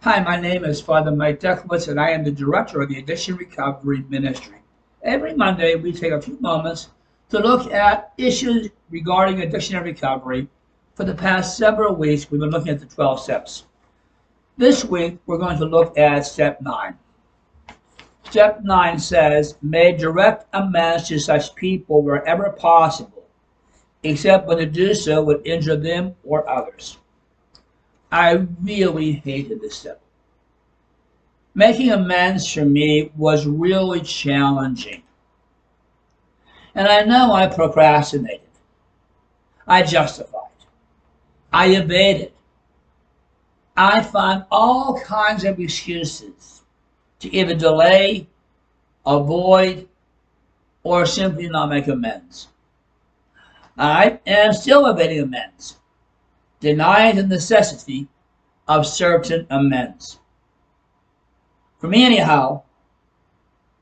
Hi, my name is Father Mike Decklwitz, and I am the director of the Addiction Recovery Ministry. Every Monday, we take a few moments to look at issues regarding addiction and recovery. For the past several weeks, we've been looking at the 12 steps. This week, we're going to look at step 9. Step 9 says, "May direct amends to such people wherever possible, except when to do so would injure them or others." I really hated this step. Making amends for me was really challenging. And I know I procrastinated. I justified. I evaded. I found all kinds of excuses to either delay, avoid, or simply not make amends. I am still evading amends, denying the necessity of certain amends. For me, anyhow,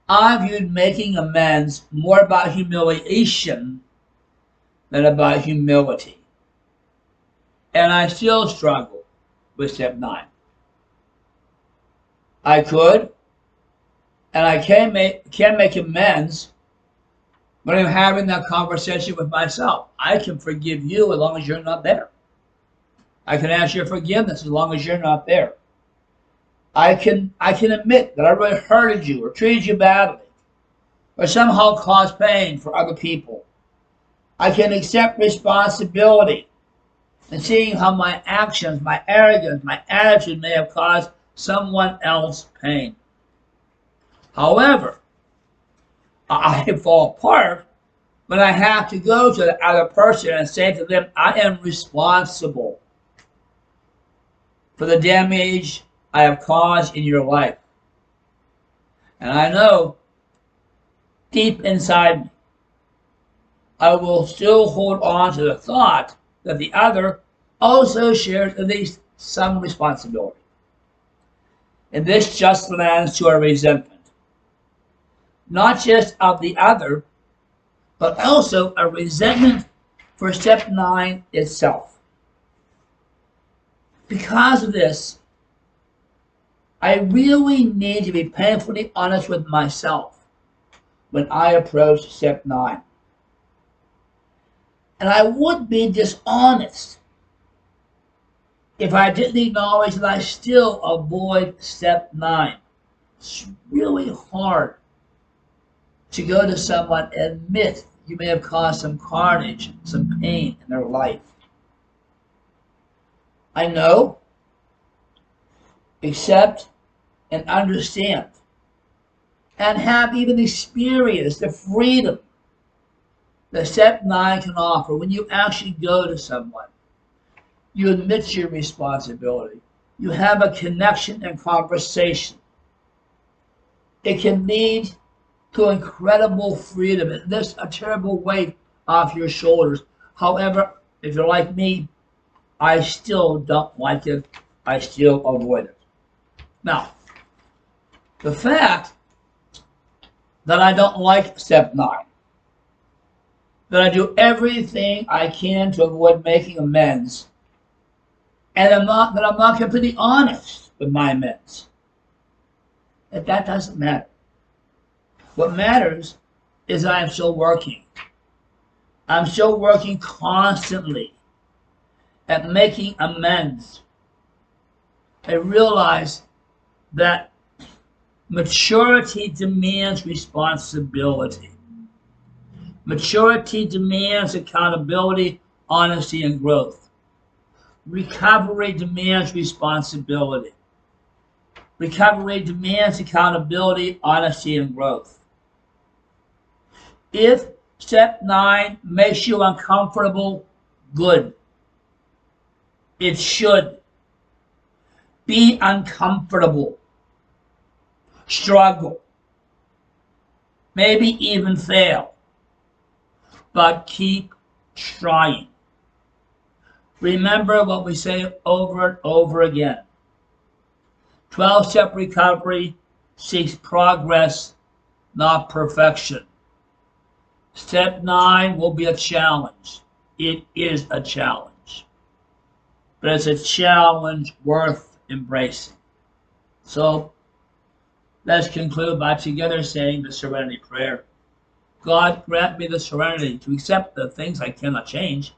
I viewed making amends more about humiliation than about humility. And I still struggle with step 9. I could, and I can make amends when I'm having that conversation with myself. I can forgive you as long as you're not there. I can ask your forgiveness as long as you're not there. I can admit that I really hurted you or treated you badly or somehow caused pain for other people. I can accept responsibility and seeing how my actions, my arrogance, my attitude may have caused someone else pain. However, I fall apart when I have to go to the other person and say to them, I am responsible for the damage I have caused in your life. And I know deep inside me, I will still hold on to the thought that the other also shares at least some responsibility. And this just lands to a resentment, not just of the other, but also a resentment for step 9 itself. Because of this, I really need to be painfully honest with myself when I approach step 9. And I would be dishonest if I didn't acknowledge that I still avoid step 9. It's really hard to go to someone and admit you may have caused some carnage, some pain in their life. I know, accept, and understand, and have even experienced the freedom that step 9 can offer when you actually go to someone. You admit your responsibility. You have a connection and conversation. It can lead to incredible freedom. It lifts a terrible weight off your shoulders. However, if you're like me, I still don't like it. I still avoid it. Now, the fact that I don't like step 9, that I do everything I can to avoid making amends, and I'm not completely honest with my amends, that doesn't matter. What matters is I am still working. I'm still working constantly at making amends. I realize that maturity demands responsibility. Maturity demands accountability, honesty, and growth. Recovery demands responsibility. Recovery demands accountability, honesty, and growth. If step 9 makes you uncomfortable, good. It should. Be uncomfortable. Struggle. Maybe even fail. But keep trying. Remember what we say over and over again. 12-step recovery seeks progress, not perfection. Step 9 will be a challenge. It is a challenge. But it's a challenge worth embracing. So let's conclude by together saying the serenity prayer. God, grant me the serenity to accept the things I cannot change,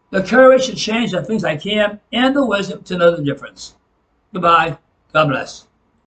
the courage to change the things I can, and the wisdom to know the difference. Goodbye. God bless.